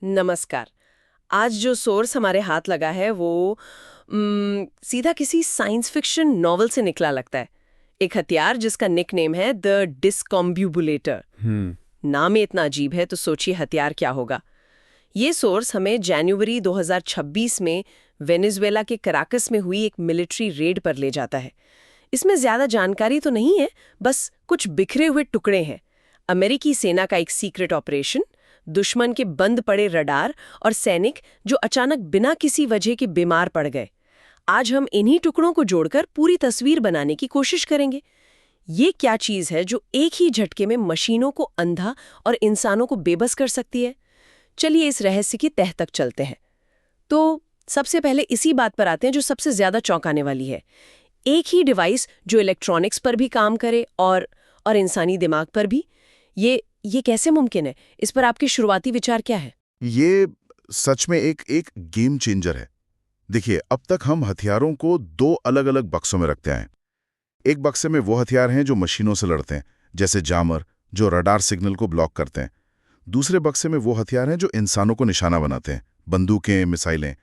नमस्कार। आज जो सोर्स हमारे हाथ लगा है वो सीधा किसी साइंस फिक्शन नॉवल से निकला लगता है। एक हथियार जिसका निकनेम है द डिस्कॉम्ब्युलेटर। नाम ही इतना अजीब है, तो सोचिए हथियार क्या होगा। ये सोर्स हमें जनवरी 2026 में वेनेजुएला के कराकस में हुई एक मिलिट्री रेड पर ले जाता है। इसमें ज्यादा जानकारी तो नहीं है, बस कुछ बिखरे हुए टुकड़े हैं। अमेरिकी सेना का एक सीक्रेट ऑपरेशन, दुश्मन के बंद पड़े रडार और सैनिक जो अचानक बिना किसी वजह के बीमार पड़ गए। आज हम इन्हीं टुकड़ों को जोड़कर पूरी तस्वीर बनाने की कोशिश करेंगे। ये क्या चीज है जो एक ही झटके में मशीनों को अंधा और इंसानों को बेबस कर सकती है? चलिए इस रहस्य की तह तक चलते हैं। तो सबसे पहले इसी बात पर आते हैं जो सबसे ज्यादा चौंकाने वाली है। एक ही डिवाइस जो इलेक्ट्रॉनिक्स पर भी काम करे और इंसानी दिमाग पर भी। ये कैसे मुमकिन है? इस पर आपके शुरुआती विचार क्या है? ये सच में एक गेम चेंजर है। देखिए, अब तक हम हथियारों को दो अलग अलग बक्सों में रखते हैं। एक बक्से में वो हथियार हैं जो मशीनों से लड़ते हैं, जैसे जामर जो रडार सिग्नल को ब्लॉक करते हैं। दूसरे बक्से में वो हथियार हैं जो इंसानों को निशाना बनाते हैं, बंदूकें, मिसाइलें।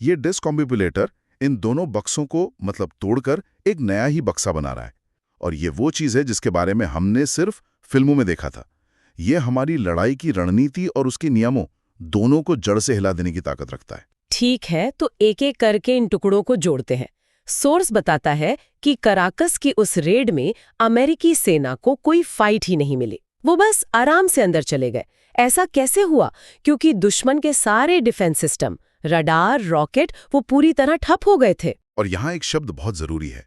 ये डिस्कॉम्बिपुलेटर इन दोनों बक्सों को तोड़कर एक नया ही बक्सा बना रहा है। और ये वो चीज़ है जिसके बारे में हमने सिर्फ फिल्मों में देखा था। ये हमारी लड़ाई की रणनीति और उसके नियमों दोनों को जड़ से हिला देने की ताकत रखता है। ठीक है, तो एक एक करके इन टुकड़ों को जोड़ते हैं। सोर्स बताता है कि कराकस की उस रेड में अमेरिकी सेना को कोई फाइट ही नहीं मिली। वो बस आराम से अंदर चले गए। ऐसा कैसे हुआ? क्योंकि दुश्मन के सारे डिफेंस सिस्टम, रडार, रॉकेट, वो पूरी तरह ठप हो गए थे। और यहाँ एक शब्द बहुत जरूरी है।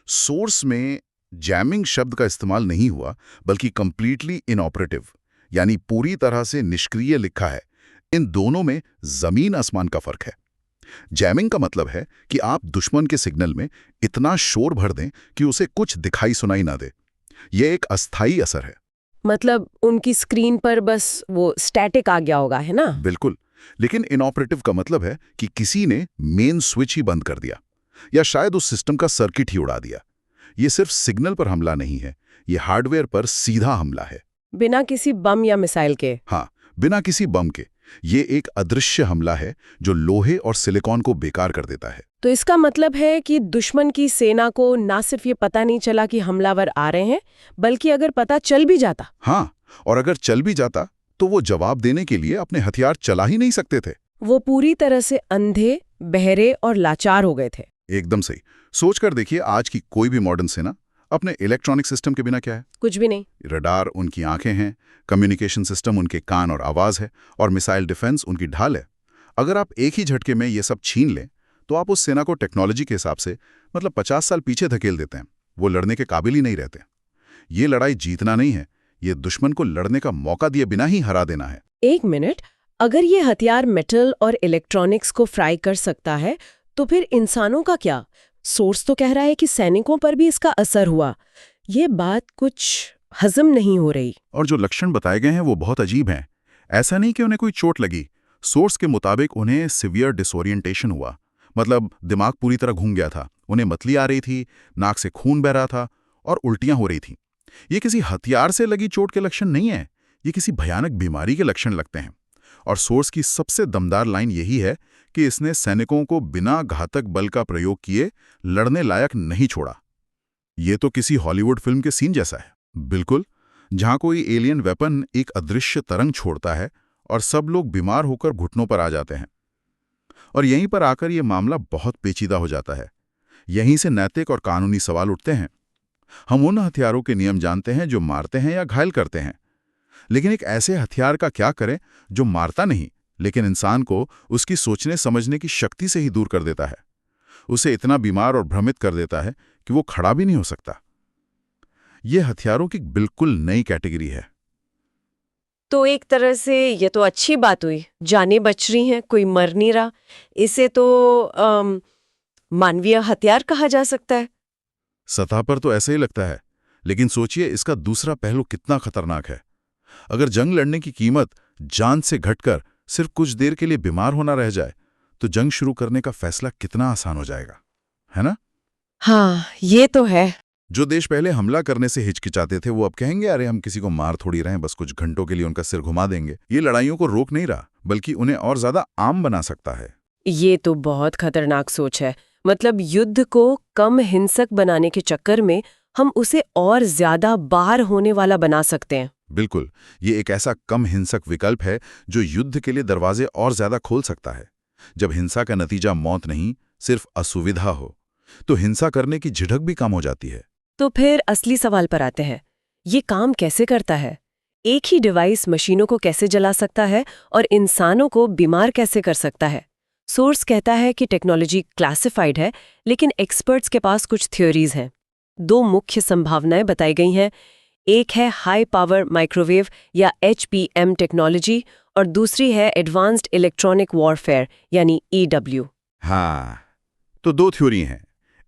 सोर्स में जैमिंग शब्द का इस्तेमाल नहीं हुआ, बल्कि कंप्लीटली इनऑपरेटिव, यानी पूरी तरह से निष्क्रिय लिखा है। इन दोनों में जमीन आसमान का फर्क है। जैमिंग का मतलब है कि आप दुश्मन के सिग्नल में इतना शोर भर दें कि उसे कुछ दिखाई सुनाई ना दे। यह एक अस्थायी असर है। मतलब उनकी स्क्रीन पर बस वो स्टैटिक आ गया होगा, है ना? बिल्कुल। लेकिन इनऑपरेटिव का मतलब है कि किसी ने मेन स्विच ही बंद कर दिया, या शायद उस सिस्टम का सर्किट ही उड़ा दिया। ये सिर्फ सिग्नल पर हमला नहीं है, ये हार्डवेयर पर सीधा हमला है, बिना किसी बम या मिसाइल के। हाँ, बिना किसी बम के। ये एक अदृश्य हमला है जो लोहे और सिलिकॉन को बेकार कर देता है। तो इसका मतलब है कि दुश्मन की सेना को ना सिर्फ ये पता नहीं चला कि हमलावर आ रहे हैं, बल्कि अगर पता चल भी जाता। हाँ, और अगर चल भी जाता तो वो जवाब देने के लिए अपने हथियार चला ही नहीं सकते थे। वो पूरी तरह से अंधे, बहरे और लाचार हो गए थे। एकदम सही। सोचकर देखिए, आज की कोई भी मॉडर्न सेना अपने इलेक्ट्रॉनिक सिस्टम के बिना क्या है? कुछ भी नहीं। रडार उनकी आंखें हैं, कम्युनिकेशन सिस्टम उनके कान और आवाज है, और मिसाइल डिफेंस उनकी ढाल है। अगर आप एक ही झटके में ये सब छीन लें, तो आप उस सेना को टेक्नोलॉजी के हिसाब से 50 साल पीछे धकेल देते हैं। वो लड़ने के काबिल ही नहीं रहते। ये लड़ाई जीतना नहीं है, ये दुश्मन को लड़ने का मौका दिए बिना ही हरा देना है। एक मिनट, अगर ये हथियार मेटल और इलेक्ट्रॉनिक्स को फ्राई कर सकता है, तो फिर इंसानों का क्या? सोर्स तो कह रहा है कि सैनिकों पर भी इसका असर हुआ। ये बात कुछ हजम नहीं हो रही। और जो लक्षण बताए गए हैं वो बहुत अजीब हैं। ऐसा नहीं कि उन्हें कोई चोट लगी। सोर्स के मुताबिक उन्हें सिवियर डिसोरिएंटेशन हुआ, मतलब दिमाग पूरी तरह घूम गया था। उन्हें मतली आ रही थी, नाक से खून बह रहा था और उल्टियां हो रही थीं। ये किसी हथियार से लगी चोट के लक्षण नहीं है, ये किसी भयानक बीमारी के लक्षण लगते हैं। और सोर्स की सबसे दमदार लाइन यही है कि इसने सैनिकों को बिना घातक बल का प्रयोग किए लड़ने लायक नहीं छोड़ा। ये तो किसी हॉलीवुड फिल्म के सीन जैसा है। बिल्कुल, जहां कोई एलियन वेपन एक अदृश्य तरंग छोड़ता है और सब लोग बीमार होकर घुटनों पर आ जाते हैं। और यहीं पर आकर यह मामला बहुत पेचीदा हो जाता है। यहीं से नैतिक और कानूनी सवाल उठते हैं। हम उन हथियारों के नियम जानते हैं जो मारते हैं या घायल करते हैं, लेकिन एक ऐसे हथियार का क्या करें जो मारता नहीं, लेकिन इंसान को उसकी सोचने समझने की शक्ति से ही दूर कर देता है। उसे इतना बीमार और भ्रमित कर देता है कि वो खड़ा भी नहीं हो सकता। यह हथियारों की बिल्कुल नई कैटेगरी है। तो एक तरह से ये तो अच्छी बात हुई, जानें बच रही हैं, कोई मर नहीं रहा। इसे तो मानवीय हथियार कहा जा सकता है। सतह पर तो ऐसे ही लगता है, लेकिन सोचिए इसका दूसरा पहलू कितना खतरनाक है। अगर जंग लड़ने की कीमत जान से घटकर सिर्फ कुछ देर के लिए बीमार होना रह जाए, तो जंग शुरू करने का फैसला कितना आसान हो जाएगा, है ना? हाँ, ये तो है। जो देश पहले हमला करने से हिचकिचाते थे, वो अब कहेंगे अरे हम किसी को मार थोड़ी रहे हैं, बस कुछ घंटों के लिए उनका सिर घुमा देंगे। ये लड़ाइयों को रोक नहीं रहा, बल्कि उन्हें और ज्यादा आम बना सकता है। ये तो बहुत खतरनाक सोच है। मतलब युद्ध को कम हिंसक बनाने के चक्कर में हम उसे और ज्यादा बाहर होने वाला बना सकते हैं। बिल्कुल, ये एक ऐसा कम हिंसक विकल्प है जो युद्ध के लिए दरवाजे और ज्यादा खोल सकता है। जब हिंसा का नतीजा मौत नहीं, सिर्फ असुविधा हो, तो हिंसा करने की झिझक भी कम हो जाती है। तो फिर असली सवाल पर आते हैं, ये काम कैसे करता है? एक ही डिवाइस मशीनों को कैसे जला सकता है और इंसानों को बीमार कैसे कर सकता है? सोर्स कहता है कि टेक्नोलॉजी क्लासिफाइड है, लेकिन एक्सपर्ट्स के पास कुछ थ्योरीज हैं। दो मुख्य संभावनाएं बताई गई हैं। एक है हाई पावर माइक्रोवेव या HPM टेक्नोलॉजी और दूसरी है एडवांस्ड इलेक्ट्रॉनिक वॉरफेयर यानी EW। हाँ, तो दो थ्योरी हैं।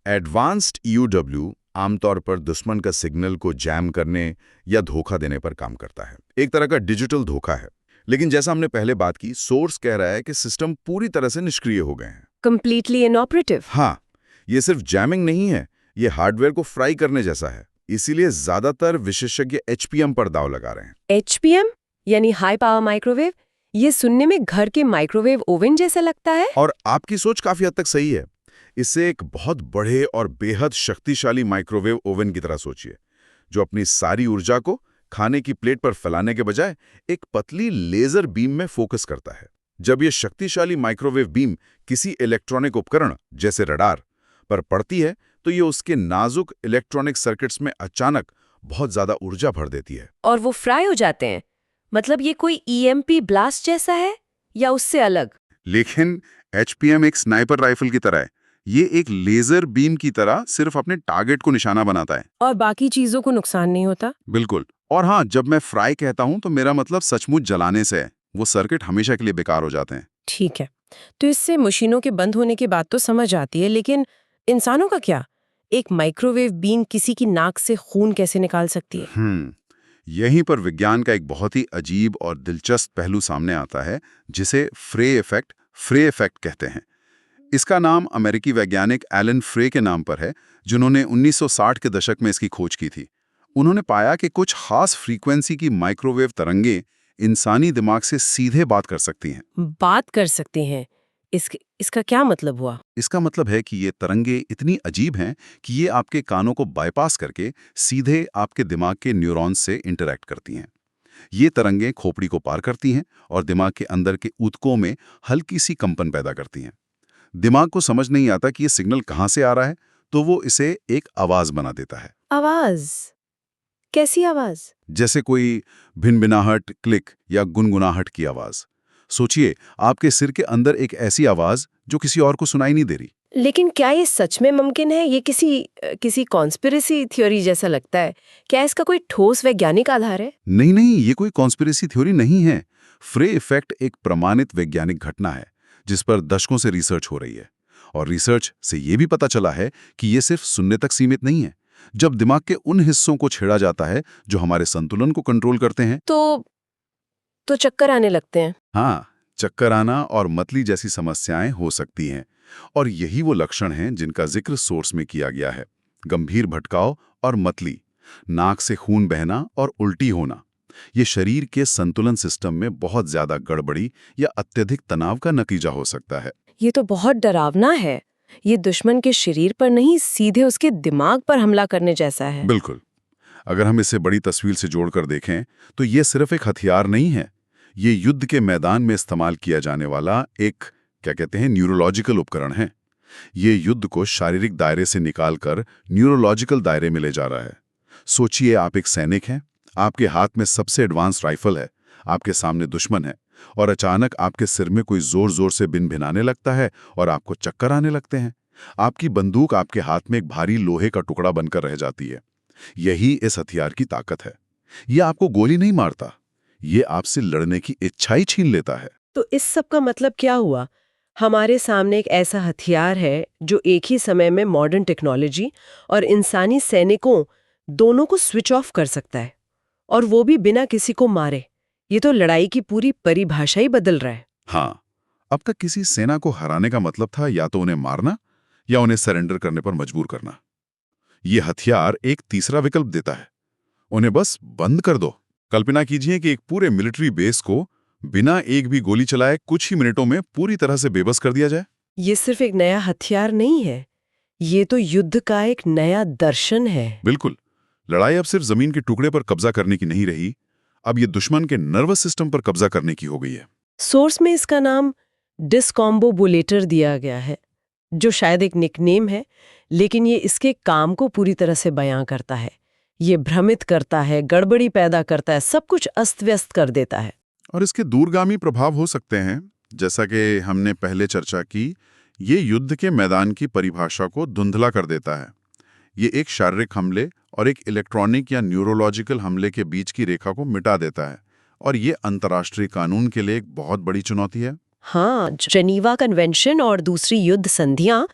एडवांस्ड EW आमतौर पर दुश्मन का सिग्नल को जैम करने या धोखा देने पर काम करता है। एक तरह का डिजिटल धोखा है। लेकिन जैसा हमने पहले बात की, सोर्स कह रहा है कि सिस्टम पूरी तरह से निष्क्रिय हो गए हैं। Completely inoperative. हाँ, ये सिर्फ जैमिंग नहीं है, ये हार्डवेयर को फ्राई करने जैसा है। इसीलिए ज्यादातर विशेषज्ञ HPM पर दाव लगा रहे हैं। HPM यानी हाई पावर माइक्रोवेव? ये सुनने में घर के माइक्रोवेव ओवन जैसा लगता है। और आपकी सोच काफी हद तक सही है। इसे एक बहुत बड़े और बेहद शक्तिशाली माइक्रोवेव ओवन की तरह सोचिए, जो अपनी सारी ऊर्जा को खाने की प्लेट पर फैलाने के बजाय एक पतली लेजर बीम में फोकस करता है। जब यह शक्तिशाली माइक्रोवेव बीम किसी इलेक्ट्रॉनिक उपकरण जैसे रडार पर पड़ती है, तो ये उसके नाजुक इलेक्ट्रॉनिक सर्किट्स में अचानक बहुत ज्यादा ऊर्जा भर देती है। और वो फ्राई हो जाते हैं। मतलब ये कोई EMP ब्लास्ट जैसा है या उससे अलग? लेकिन HPM एक स्नाइपर राइफल की तरह है। ये एक लेजर बीम की तरह सिर्फ अपने टारगेट को निशाना बनाता है और बाकी चीजों को नुकसान नहीं होता? बिल्कुल। और हाँ, जब मैं फ्राई कहता हूं तो मेरा मतलब सचमुच जलाने से है। वो सर्किट हमेशा के लिए बेकार हो जाते हैं। ठीक है, तो इससे मशीनों के बंद होने की बात तो समझ आती है, लेकिन इंसानों का क्या? एक माइक्रोवेव बीम किसी की नाक से खून कैसे निकाल सकती है? यहीं पर विज्ञान का एक बहुत ही अजीब और दिलचस्प पहलू सामने आता है, जिसे फ्रे इफेक्ट कहते हैं। इसका नाम अमेरिकी वैज्ञानिक एलन फ्रे के नाम पर है, जिन्होंने 1960 के दशक में इसकी खोज की थी। उन्होंने पाया कि कुछ खास फ्रीक्वेंसी की माइक्रोवेव तरंगें इंसानी दिमाग से सीधे बात कर सकती हैं। बात कर सकती हैं? इसका क्या मतलब हुआ? इसका मतलब है कि ये तरंगें इतनी अजीब हैं कि ये आपके कानों को बाईपास करके सीधे आपके दिमाग के न्यूरॉन्स से इंटरैक्ट करती हैं। ये तरंगें खोपड़ी को पार करती हैं और दिमाग के अंदर के ऊतकों में हल्की सी कंपन पैदा करती हैं। दिमाग को समझ नहीं आता कि ये सिग्नल कहाँ से आ रहा है, तो वो इसे एक आवाज बना देता है। आवाज? कैसी आवाज? जैसे कोई भिनभिनाहट, क्लिक या गुनगुनाहट की आवाज। सोचिए, आपके सिर के अंदर एक ऐसी आवाज जो किसी और को सुनाई नहीं दे रही। लेकिन क्या ये सच में मुमकिन है? ये किसी कॉन्स्पिरेसी थ्योरी जैसा लगता है। क्या इसका कोई ठोस वैज्ञानिक आधार है? नहीं, ये कोई कॉन्स्पिरेसी थ्योरी नहीं है। फ्रे इफेक्ट एक प्रमाणित वैज्ञानिक घटना है, जिस पर दशकों से रिसर्च हो रही है। और रिसर्च से ये भी पता चला है कि ये सिर्फ सुनने तक सीमित नहीं है। जब दिमाग के उन हिस्सों को छेड़ा जाता है जो हमारे संतुलन को कंट्रोल करते हैं, तो चक्कर आने लगते हैं। हाँ, चक्कर आना और मतली जैसी समस्याएं हो सकती हैं। और यही वो लक्षण हैं जिनका जिक्र सोर्स में किया गया है। गंभीर भटकाव और मतली, नाक से खून बहना और उल्टी होना, ये शरीर के संतुलन सिस्टम में बहुत ज्यादा गड़बड़ी या अत्यधिक तनाव का नतीजा हो सकता है। ये तो बहुत डरावना है। ये दुश्मन के शरीर पर नहीं, सीधे उसके दिमाग पर हमला करने जैसा है। बिल्कुल। अगर हम इसे बड़ी तस्वीर से जोड़कर देखें, तो ये सिर्फ एक हथियार नहीं है। ये युद्ध के मैदान में इस्तेमाल किया जाने वाला एक, क्या कहते हैं, न्यूरोलॉजिकल उपकरण है। ये युद्ध को शारीरिक दायरे से निकालकर न्यूरोलॉजिकल दायरे में ले जा रहा है। सोचिए, आप एक सैनिक हैं, आपके हाथ में सबसे एडवांस राइफल है, आपके सामने दुश्मन है, और अचानक आपके सिर में कोई जोर जोर से भिनभिनाने लगता है और आपको चक्कर आने लगते हैं। आपकी बंदूक आपके हाथ में एक भारी लोहे का टुकड़ा बनकर रह जाती है। यही इस हथियार की ताकत है। ये आपको गोली नहीं मारता, ये आपसे लड़ने की इच्छा ही छीन लेता है। तो इस सब का मतलब क्या हुआ? हमारे सामने एक ऐसा हथियार है जो एक ही समय में मॉडर्न टेक्नोलॉजी और इंसानी सैनिकों दोनों को स्विच ऑफ कर सकता है, और वो भी बिना किसी को मारे। ये तो लड़ाई की पूरी परिभाषा ही बदल रहा है। हाँ, अब तक किसी सेना को हराने का मतलब था या तो उन्हें मारना या उन्हें सरेंडर करने पर मजबूर करना। ये हथियार एक तीसरा विकल्प देता है, उन्हें बस बंद कर दो। कल्पना कीजिए कि एक पूरे मिलिट्री बेस को बिना एक भी गोली चलाए कुछ ही मिनटों में पूरी तरह से बेबस कर दिया जाए। ये सिर्फ एक नया हथियार नहीं है, ये तो युद्ध का एक नया दर्शन है। बिल्कुल। लड़ाई अब सिर्फ जमीन के टुकड़े पर कब्जा करने की नहीं रही, अब ये दुश्मन के नर्वस सिस्टम पर कब्जा करने की हो गई है। सोर्स में इसका नाम डिस्कॉम्बोबुलेटर दिया गया है, जो शायद एक निकनेम है, लेकिन ये इसके काम को पूरी तरह से बयां करता है। ये भ्रमित करता है, गड़बड़ी पैदा करता है, सब कुछ अस्त-व्यस्त कर देता है। और इसके दूरगामी प्रभाव हो सकते हैं, जैसा कि हमने पहले चर्चा की, ये युद्ध के मैदान की परिभाषा को धुंधला कर देता है। ये एक शारीरिक हमले और एक इलेक्ट्रॉनिक या न्यूरोलॉजिकल हमले के बीच की रेखा को मिटा देता है, और ये अंतर्राष्ट्रीय कानून के लिए एक बहुत बड़ी चुनौती है। हाँ, जेनीवा कन्वेंशन और दूसरी युद्ध संधियां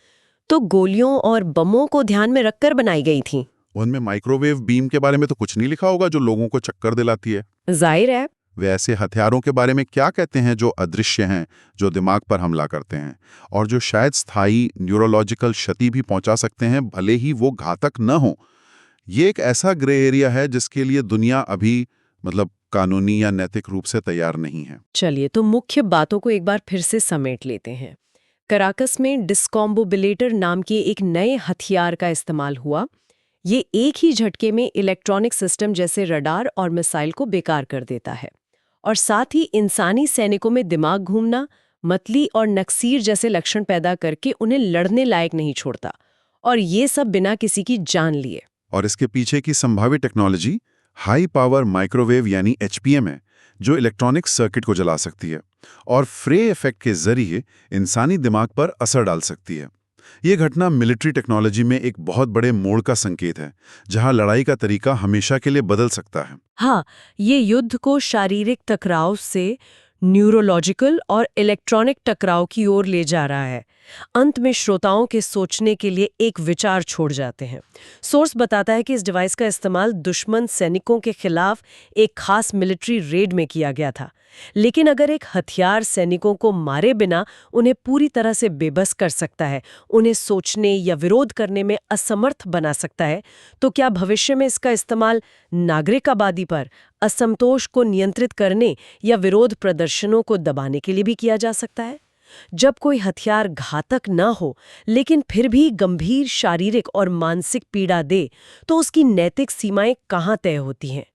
तो गोलियों और बमों को ध्यान में रखकर बनाई गई थीं। उनमें माइक्रोवेव बीम के बारे में तो कुछ नहीं लिखा होगा जो लोगों को चक्कर दिलाती है। जाहिर है। वे ऐसे हथियारों के बारे में क्या कहते हैं जो अदृश्य हैं, जो दिमाग पर हमला करते हैं और जो शायद स्थायी न्यूरोलॉजिकल क्षति भी पहुंचा सकते हैं, भले ही वो घातक न हो। ये एक ऐसा ग्रे एरिया है जिसके लिए दुनिया अभी कानूनी या नैतिक रूप से तैयार नहीं है। चलिए, तो मुख्य बातों को एक बार फिर से समेट लेते हैं। कराकस में डिस्कॉम्बोबुलेटर नाम के एक नए हथियार का इस्तेमाल हुआ। ये एक ही झटके में इलेक्ट्रॉनिक सिस्टम जैसे रडार और मिसाइल को बेकार कर देता है, और साथ ही इंसानी सैनिकों में दिमाग घूमना, मतली और नक्सीर जैसे लक्षण पैदा करके उन्हें लड़ने लायक नहीं छोड़ता, और ये सब बिना किसी की जान लिए। और इसके पीछे की संभावित टेक्नोलॉजी हाई पावर माइक्रोवेव यानी एचपीएम है, जो इलेक्ट्रॉनिक सर्किट को जला सकती है और फ्रे इफेक्ट के जरिए इंसानी दिमाग पर असर डाल सकती है। ये घटना मिलिट्री टेक्नोलॉजी में एक बहुत बड़े मोड़ का संकेत है, जहां लड़ाई का तरीका हमेशा के लिए बदल सकता है। हाँ, ये युद्ध को शारीरिक टकराव से न्यूरोलॉजिकल और इलेक्ट्रॉनिक टकराव की ओर ले जा रहा है। अंत में श्रोताओं के सोचने के लिए एक विचार छोड़ जाते हैं। सोर्स बताता है कि इस डिवाइस का इस्तेमाल दुश्मन सैनिकों के खिलाफ एक खास मिलिट्री रेड में किया गया था। लेकिन अगर एक हथियार सैनिकों को मारे बिना उन्हें पूरी तरह से बेबस कर सकता है, उन्हें सोचने या विरोध करने में असमर्थ बना सकता है, तो क्या भविष्य में इसका इस्तेमाल नागरिक आबादी पर असंतोष को नियंत्रित करने या विरोध प्रदर्शनों को दबाने के लिए भी किया जा सकता है? जब कोई हथियार घातक न हो लेकिन फिर भी गंभीर शारीरिक और मानसिक पीड़ा दे, तो उसकी नैतिक सीमाएं कहाँ तय होती हैं?